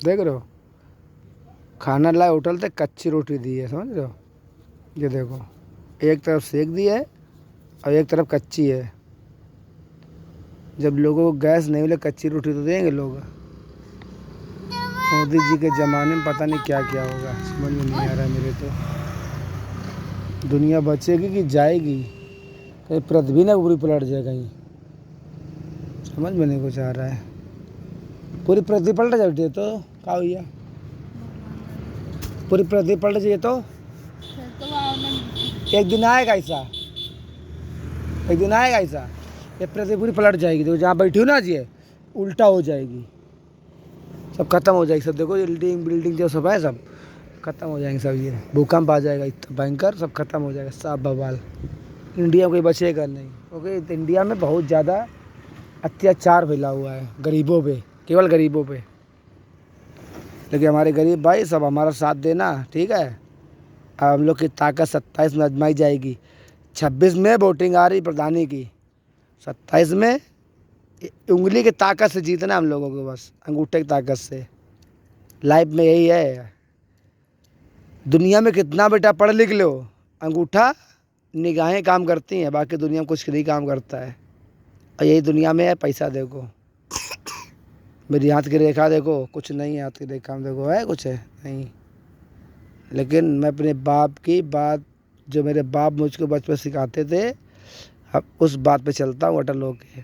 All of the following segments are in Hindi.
देख रहे हो, खाना लाए होटल से कच्ची रोटी दी है, समझ रहे हो। ये देखो, एक तरफ सेक दी है और एक तरफ कच्ची है। जब लोगों को गैस नहीं मिले कच्ची रोटी तो देंगे लोग। मोदी जी के ज़माने में पता नहीं क्या क्या होगा, समझ में नहीं आ रहा है मेरे तो। दुनिया बचेगी कि जाएगी, कहीं पृथ्वी ना पूरी पलट जाए कहीं, समझ में नहीं कुछ आ रहा है। पूरी पृथ्वी पलट जाती है तो क्या हुआ, पूरी पृथ्वी पलट जाए तो एक दिन आएगा ऐसा, एक दिन आएगा ऐसा, ये पृथ्वी पूरी पलट जाएगी। देखो जहाँ बैठी हूँ ना जी, उल्टा हो जाएगी, सब खत्म हो जाएगी। सब देखो बिल्डिंग बिल्डिंग जो सब है सब खत्म हो जाएंगे सब। ये भूकंप आ जाएगा इतना भयंकर, सब खत्म हो जाएगा, सब बवाल। इंडिया में कोई बचेगा नहीं, क्योंकि इंडिया में बहुत ज़्यादा अत्याचार फैला हुआ है गरीबों पे, केवल गरीबों पे। लेकिन हमारे गरीब भाई सब हमारा साथ देना, ठीक है। अब हम लोग की ताकत 27 में आजमाई जाएगी। 26 में वोटिंग आ रही प्रधानी की, 27 में उंगली की ताकत से जीतना हम लोगों को, बस अंगूठे की ताकत से। लाइफ में यही है, दुनिया में कितना बेटा पढ़ लिख लो, अंगूठा निगाहें काम करती हैं, बाकी दुनिया में कुछ नहीं काम करता है। और यही दुनिया में है, पैसा देखो, मेरी हाथ की रेखा देखो, कुछ नहीं है हाथ की रेखा में, देखो है कुछ है नहीं। लेकिन मैं अपने बाप की बात, जो मेरे बाप मुझको बचपन सिखाते थे, अब उस बात पे चलता हूँ अटल होके।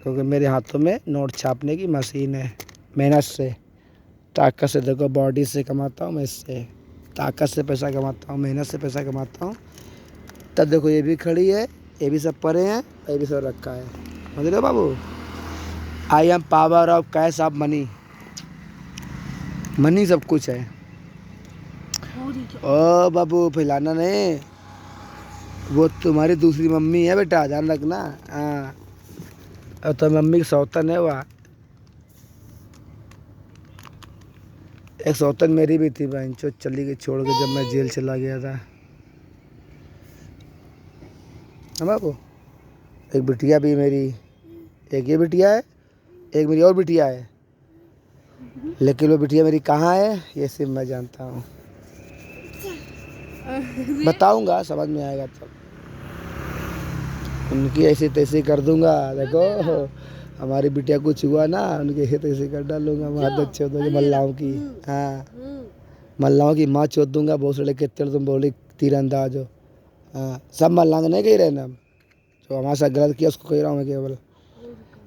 क्योंकि मेरे हाथों में नोट छापने की मशीन है, मेहनत से, ताकत से। देखो बॉडी से कमाता हूँ मैं, इससे ताकत से पैसा कमाता हूँ, मेहनत से पैसा कमाता हूँ। तब देखो ये भी खड़ी है, ये भी सब परे हैं, ये भी सब रखा है, समझ रहे हो बाबू। I am power of cash of money, money सब कुछ है। ओ बाबू फैलाना नहीं, वो तुम्हारी दूसरी मम्मी है बेटा, ध्यान रखना। हाँ, और तो मम्मी की सौतन है वह, एक सौतन मेरी भी थी बहन, जो चली गई छोड़ के जब मैं जेल चला गया था। हाँ बाबू, एक बिटिया भी मेरी, एक ये बिटिया है, एक मेरी और बिटिया है। लेकिन वो बिटिया मेरी कहाँ है ये सिर्फ मैं जानता हूँ। बताऊंगा, समझ में आएगा तब। उनकी ऐसे तैसे कर दूंगा। देखो हमारी बिटिया कुछ हुआ ना, उनके ऐसे तैसे कर डालूंगा, महादत छोड़ दूंगा मल्लाओं की। हाँ, मल्लाओं की माँ छोड़ दूंगा। बहुत सारे कितने तुम बोली तीरंदाज हो। हाँ, सब मल्लांग नहीं कह रहे ना, जो हमारे साथ गलत किया उसको कह रहा हूँ मैं केवल।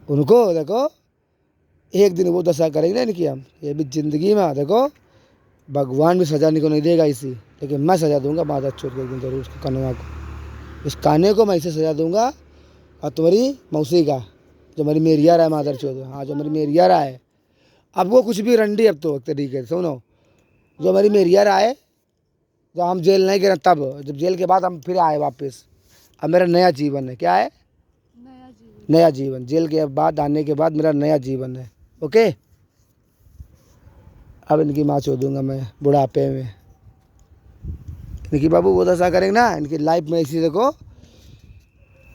उनको देखो एक दिन वो दशा करेंगे ना इनकी हम, ये भी ज़िंदगी में देखो भगवान भी सज़ा इनको नहीं देगा इसी, लेकिन मैं सज़ा दूंगा मादर चोट को एक दिन जरूर। उसको कन्हवा को, इस काने को मैं इसे सज़ा दूंगा। और तुम्हारी मौसी का, जो मेरी मेरिया रहा है मादर चोट, हाँ जो मेरी मेरिया रहा है, अब वो कुछ भी रंडी अब तो एक तरीके से सुनो, जो मेरी मेरिया रहा है, जब हम जेल नहीं गए तब, जब जेल के बाद हम फिर आए वापस, अब मेरा नया जीवन है। क्या है? नया जीवन। जेल के बाद आने के बाद मेरा नया जीवन है। ओके, अब इनकी माँ छोड़ दूंगा मैं बुढ़ापे में। इनकी बाबू वो दशा करेंगे ना, इनकी लाइफ में इसी देखो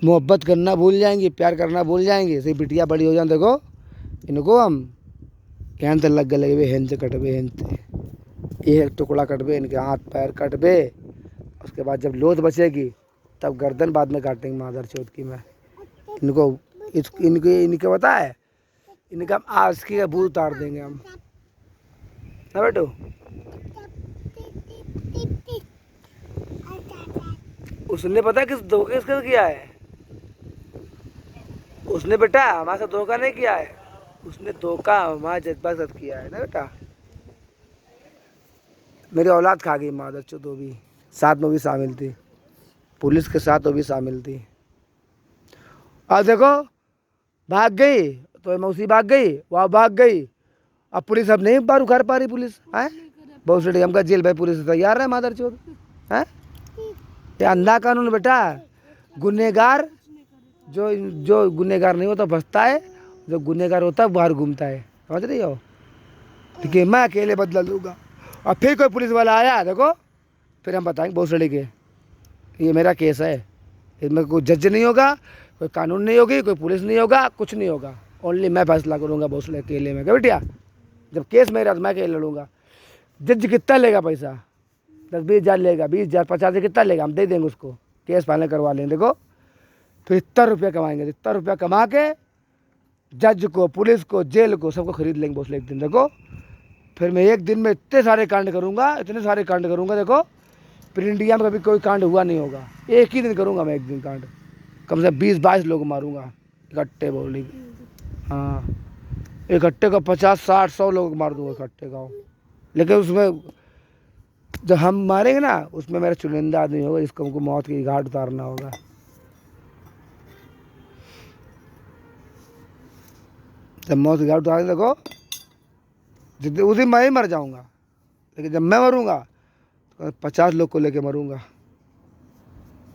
मोहब्बत करना भूल जाएंगी, प्यार करना भूल जाएंगी। सही बिटिया बड़ी हो जाए देखो, इनको हम कहन से लग गए लगे, हेन से कटबे, हेन से ये टुकड़ा कटबे, इनके हाथ पैर कटबे। उसके बाद जब लोथ बचेगी तब गर्दन बाद में काटेंगे मादर चौथ की। मैं इनको इनके पता है, इनका हम आशिकी का भूत उतार देंगे हम, ना बेटो। उसने पता किस धोखे किसके किया है? उसने बेटा हमारे साथ धोखा नहीं किया है, उसने धोखा हमारे जज्बा के साथ किया है ना बेटा। मेरी औलाद खा गई मादर चौथ, वो भी साथ में भी शामिल थी, पुलिस के साथ वो भी शामिल थी। और देखो भाग गई तो मौसी भाग गई, वहाँ भाग गई। अब पुलिस अब नहीं बार उखाड़ पा रही, पुलिस है बहुत से हमका जेल भाई पुलिस तैयार है मादर चौथ है। ये अंधा कानून बेटा। गुनहगार जो गुनहगार नहीं होता फंसता है, जो गुनहगार होता है बाहर घूमता है, समझ रही हो। लेकिन मैं अकेले बदला लूँगा। और फिर कोई पुलिस वाला आया देखो, फिर हम बताएंगे बहुत सड़े के ये मेरा केस है, इसमें कोई जज नहीं होगा, कोई कानून नहीं होगी, कोई पुलिस नहीं होगा, कुछ नहीं होगा। ओनली मैं फैसला करूँगा भोसले अकेले में। क्या बेटिया जब केस मेरा तो मैं क्या लड़ूंगा। जज कितना लेगा पैसा, 10-20 हज़ार लेगा, 20 हज़ार 50 हज़ार कितना लेगा, हम दे देंगे उसको, केस फाइनल करवा लेंगे। देखो तो इतना रुपया कमाएंगे, इतना रुपया कमा के जज को, पुलिस को, जेल को, सबको खरीद लेंगे भोसले एक दिन। देखो फिर मैं एक दिन में इतने सारे कांड करूँगा, इतने सारे कांड करूँगा। देखो फिर इंडिया में कभी कोई कांड हुआ नहीं होगा, एक ही दिन करूँगा मैं एक दिन कांड, कम से कम 20-22 लोग मारूंगा इकट्ठे। बोली हाँ, इकट्ठे का 50-60-100 लोग मार दूंगा इकट्ठे गाँव। लेकिन उसमें जब हम मारेंगे ना, उसमें मेरा चुनिंदा आदमी होगा जिसको हमको मौत की घाट उतारना होगा। जब मौत की घाट उतारेंगे, देखो जितने उस दिन मैं ही मर जाऊंगा, लेकिन जब मैं मरूंगा तो 50 लोग को लेके मरूंगा।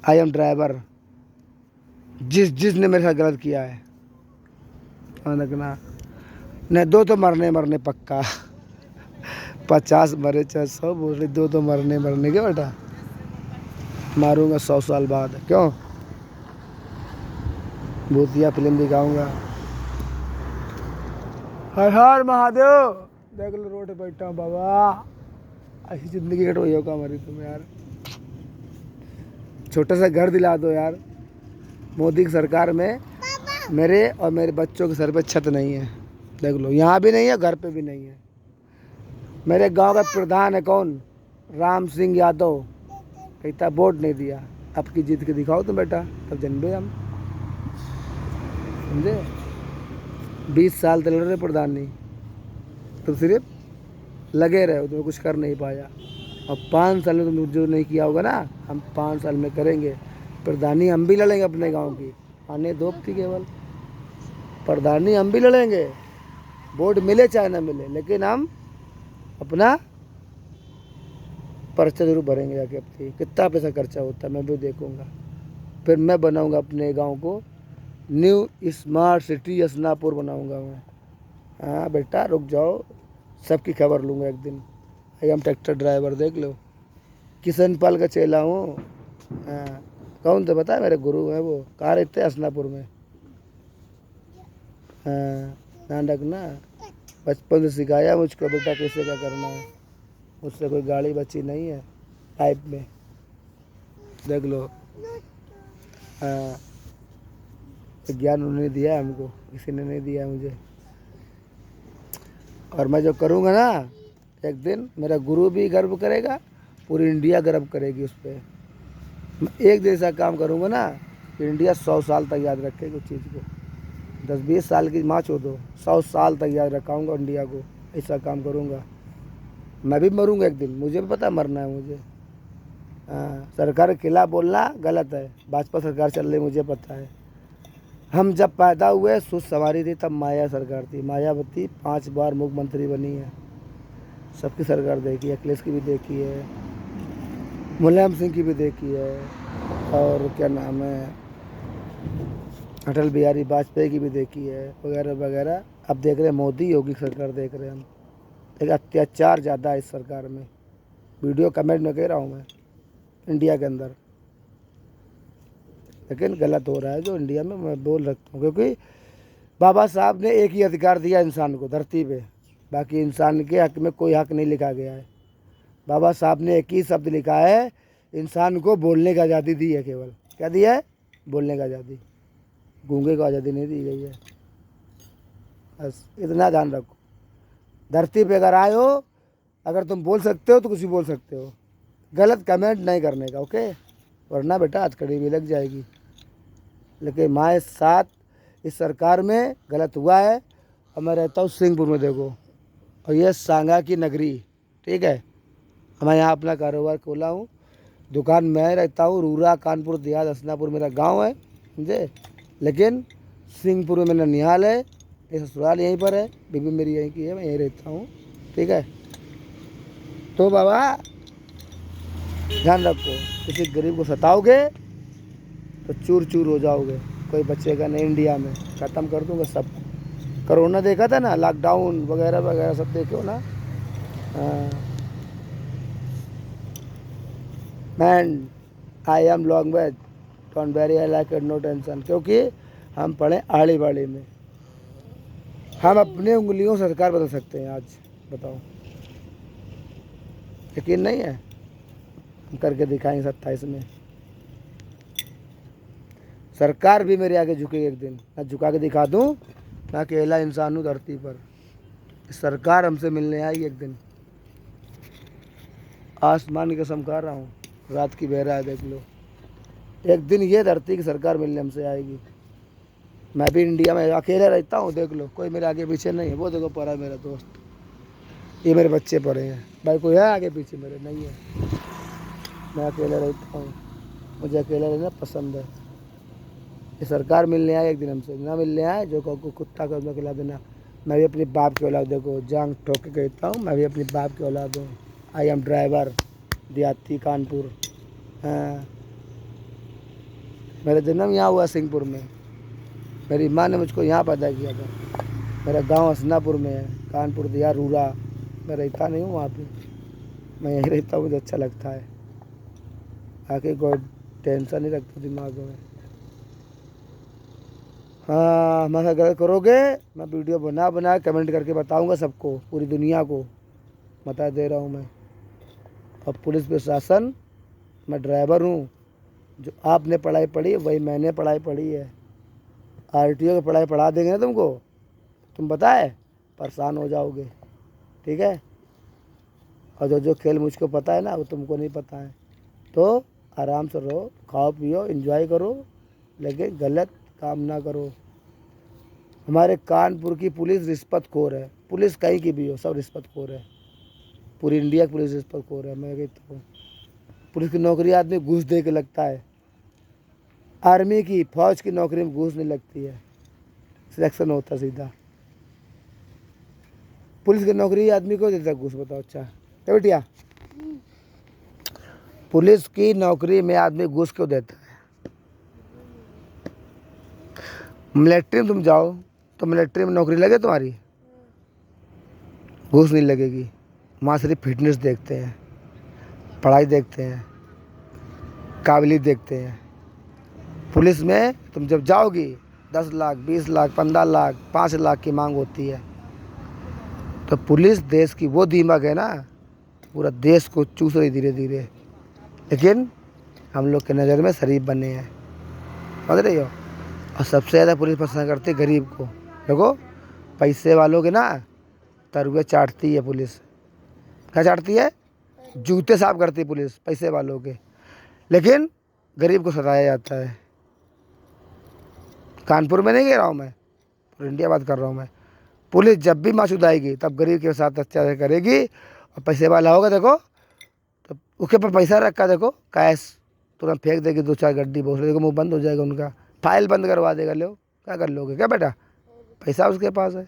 आई एम ड्राइवर, जिसने मेरे साथ गलत किया है। ना नहीं, 2 तो मरने पक्का, 50 मरे चाहे 100 बोले, 2 तो मरने के बेटा। मारूंगा 100 साल बाद, क्यों भूतिया फिल्म दिखाऊंगा। हर हर महादेव। देख लो रोड पे बैठा हूँ बाबा, ऐसी जिंदगी कटवाई होगा हमारी तुम यार। छोटा सा घर दिला दो यार। मोदी की सरकार में मेरे और मेरे बच्चों के सर पे छत नहीं है, देख लो, यहाँ भी नहीं है, घर पे भी नहीं है। मेरे गांव का प्रधान है कौन, राम सिंह यादव, कहता वोट नहीं दिया। अब की जीत के दिखाओ तुम बेटा, तब जनबे हम, समझे। 20 साल तक लड़ रहे प्रधान नहीं, तुम सिर्फ लगे रहे हो, तुम्हें कुछ कर नहीं पाया। और 5 साल में तुम जो नहीं किया होगा ना, हम 5 साल में करेंगे। प्रधानी हम भी लड़ेंगे अपने गांव की, आने दो थी केवल, प्रधानी हम भी लड़ेंगे, वोट मिले चाहे ना मिले, लेकिन हम अपना पर्चा जरूर भरेंगे जाके। अपनी कितना पैसा खर्चा होता है मैं भी देखूंगा। फिर मैं बनाऊंगा अपने गांव को न्यू स्मार्ट सिटी हसनापुर बनाऊंगा मैं। हाँ बेटा रुक जाओ, सबकी खबर लूँगा एक दिन। आई एम ट्रैक्टर ड्राइवर, देख लो, किशन पाल का चेला हूँ। हाँ, कौन तो पता है, मेरे गुरु हैं वो, कहाँ रहते हैं, हसनापुर में। हाँ ध्यान रखना, बचपन से सिखाया मुझको बेटा कैसे क्या करना है। मुझसे कोई गाड़ी बची नहीं है लाइफ में, देख लो। हाँ, ज्ञान उन्होंने दिया है हमको, किसी ने नहीं दिया है मुझे। और मैं जो करूँगा ना, एक दिन मेरा गुरु भी गर्व करेगा, पूरी इंडिया गर्व करेगी उस पर। मैं एक दिन ऐसा काम करूँगा ना, इंडिया 100 साल तक याद रखेगी उस चीज़ को। 10-20 साल की माँ छोड़ो, 100 साल तक याद रखाऊँगा इंडिया को, ऐसा काम करूँगा। मैं भी मरूँगा एक दिन, मुझे भी पता मरना है मुझे। हाँ, सरकार के खिलाफ बोलना गलत है, भाजपा सरकार चल रही मुझे पता है। हम जब पैदा हुए सुध सवारी थी, तब माया सरकार थी, मायावती 5 बार मुख्यमंत्री बनी है। सबकी सरकार देखी है, अखिलेश की भी देखी है, मुलायम सिंह की भी देखी है, और क्या नाम है, अटल बिहारी वाजपेयी की भी देखी है, वगैरह वगैरह। अब देख रहे हैं मोदी योगी की सरकार देख रहे हैं हम। लेकिन अत्याचार ज़्यादा है इस सरकार में, वीडियो कमेंट में कह रहा हूँ मैं, इंडिया के अंदर। लेकिन गलत हो रहा है जो इंडिया में, मैं बोल रखता हूँ, क्योंकि बाबा साहब ने एक ही अधिकार दिया इंसान को धरती पे, बाकी इंसान के हक में कोई हक नहीं लिखा गया है। बाबा साहब ने एक ही शब्द लिखा है, इंसान को बोलने की आज़ादी दी है केवल। क्या दिया है? बोलने की आज़ादी, गूंगे को आज़ादी नहीं दी गई है। बस इतना ध्यान रखो, धरती पे अगर आए हो, अगर तुम बोल सकते हो तो कुछ भी बोल सकते हो, गलत कमेंट नहीं करने का, ओके, वरना बेटा हथकड़ी भी लग जाएगी। लेकिन हमारे साथ इस सरकार में गलत हुआ है। और मैं रहता हूँ सिंहपुर में, देखो, और ये सांगा की नगरी, ठीक है। मैं यहाँ अपना कारोबार खोला हूँ, दुकान मैं रहता हूँ, रूरा कानपुर देहात हसनापुर मेरा गांव है, समझे। लेकिन सिंहपुर में मेरा निहाल है, ये ससुराल यहीं पर है, बीबी मेरी यहीं की है, मैं यहीं रहता हूँ, ठीक है। तो बाबा ध्यान रखो, किसी गरीब को सताओगे तो चूर चूर हो जाओगे, कोई बचेगा नहीं इंडिया में, ख़त्म कर दूँगा सब। कोरोना देखा था ना, लॉकडाउन वगैरह वगैरह सब देखे हो ना। Man I am long don't worry I like it, no tension, क्योंकि हम पढ़े आड़ी बाड़ी में। हम अपने उंगलियों से सरकार बदल सकते हैं आज। बताओ, यकीन नहीं है? हम करके दिखाएंगे 27 में। सरकार भी मेरे आगे झुकेगी एक दिन, मैं झुका के दिखा दूँ। मैं अकेला इंसान हूँ धरती पर, सरकार हमसे मिलने आएगी एक दिन। आसमान की कसम खा रहा हूँ, रात की बह रहा है, देख लो। एक दिन ये धरती की सरकार मिलने हमसे आएगी। मैं भी इंडिया में अकेले रहता हूँ, देख लो, कोई मेरे आगे पीछे नहीं है। वो देखो पड़ा है मेरा दोस्त, ये मेरे बच्चे पड़े हैं। भाई कोई है आगे पीछे मेरे? नहीं है। मैं अकेले रहता हूँ, मुझे अकेला रहना पसंद है। ये सरकार मिलने आए एक दिन हमसे, ना मिलने आए जो को कुत्ता कर दो खिला देना। मैं भी अपनी बाप की औलाद, देखो जांग ठोक के कहता हूँ, मैं भी अपनी बाप की औलाद हूँ। आई एम ड्राइवर, देहाती कानपुर। हाँ, मेरा जन्म यहाँ हुआ सिंहपुर में। मेरी माँ ने मुझको यहाँ पैदा किया था। मेरा गांव हसनापुर में है, कानपुर दिया रूरा। मैं रहता नहीं हूँ वहाँ पे, मैं यहीं रहता हूँ, मुझे अच्छा लगता है। आके कोई टेंशन नहीं रखता दिमाग में। हाँ, मैं अगर करोगे, मैं वीडियो बना बना कमेंट करके बताऊँगा सबको, पूरी दुनिया को बता दे रहा हूँ मैं। और पुलिस प्रशासन, मैं ड्राइवर हूँ। जो आपने पढ़ाई पढ़ी वही मैंने पढ़ाई पढ़ी है। आरटीओ की पढ़ाई पढ़ा देंगे ना तुमको, तुम बताए परेशान हो जाओगे, ठीक है। और जो जो खेल मुझको पता है ना, वो तुमको नहीं पता है। तो आराम से रहो, खाओ पियो, एंजॉय करो, लेकिन गलत काम ना करो। हमारे कानपुर की पुलिस रिश्वतखोर है। पुलिस कहीं की भी हो, सब रिश्वतखोर है। पूरी इंडिया की पुलिस रिश्वतखोर है। मैं कहता हूँ, पुलिस की नौकरी आदमी घूस दे के लगता है। आर्मी की, फौज की नौकरी में घूस नहीं लगती है, सिलेक्शन होता सीधा। पुलिस की नौकरी आदमी को देता घूस, बताओ। अच्छा है बेटिया, पुलिस की नौकरी में आदमी घूस क्यों देता है? मिलिट्री में तुम जाओ तो मिलिट्री में नौकरी लगे तुम्हारी, घूस नहीं लगेगी। वहाँ सिर्फ फिटनेस देखते हैं, पढ़ाई देखते हैं, काबिलियत देखते हैं। पुलिस में तुम जब जाओगी 10 लाख 20 लाख 15 लाख 5 लाख की मांग होती है। तो पुलिस देश की वो दीमक है ना, पूरा देश को चूस रही धीरे धीरे। लेकिन हम लोग के नज़र में शरीफ बने हैं, समझ रही हो। और सबसे ज़्यादा पुलिस पसंद करती है गरीब को। देखो, पैसे वालों के ना तरुए चाटती है पुलिस। क्या चाटती है? जूते साफ करती है पुलिस पैसे वालों के, लेकिन गरीब को सताया जाता है। कानपुर में नहीं कह रहा हूँ मैं, पूरी इंडिया बात कर रहा हूँ मैं। पुलिस जब भी मासूद आएगी तब गरीब के साथ अत्याचार करेगी। और पैसे वाला होगा देखो, तो उसके ऊपर पैसा रखा देखो, कैश तुरंत फेंक देगी 2-4 गड्डी, बहुत देखो मुँह बंद हो जाएगा उनका, फाइल बंद करवा देगा। लो, क्या कर लोगे क्या बेटा, पैसा उसके पास है।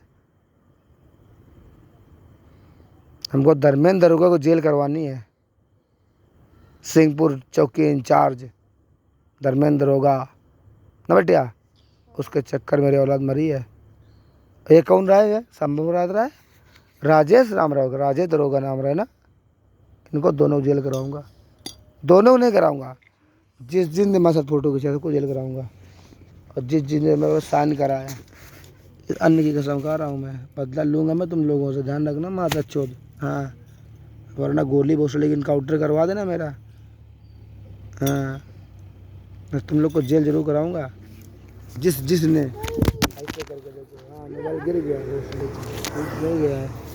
हमको धर्मेंद्र दरोगा को जेल करवानी है। सिंहपुर चौकी इंचार्ज धर्मेंद्र दरोगा ना बेटिया, उसके चक्कर मेरी औलाद मरी है। ये कौन रहा है? संभव रहा है, राजेश नाम रहा होगा, राजेश दरोगा नाम रहा है ना। इनको दोनों जेल कराऊंगा, दोनों नहीं कराऊंगा। जिस दिन ने मेरे साथ फोटो खींचा उसको जेल कराऊंगा, और जिस जिन ने मेरे साइन कराया, इस अन्न की कसम खा रहा हूँ मैं, बदला लूँगा मैं तुम लोगों से। ध्यान रखना माता चोद, हाँ, वरना गोली भोसड़ी इनकाउंटर करवा देना मेरा। हाँ, मैं तुम लोग को जेल जरूर कराऊंगा। जिसने ऐसे करके देखो, हाँ मोबाइल गिर गया, नहीं गया है।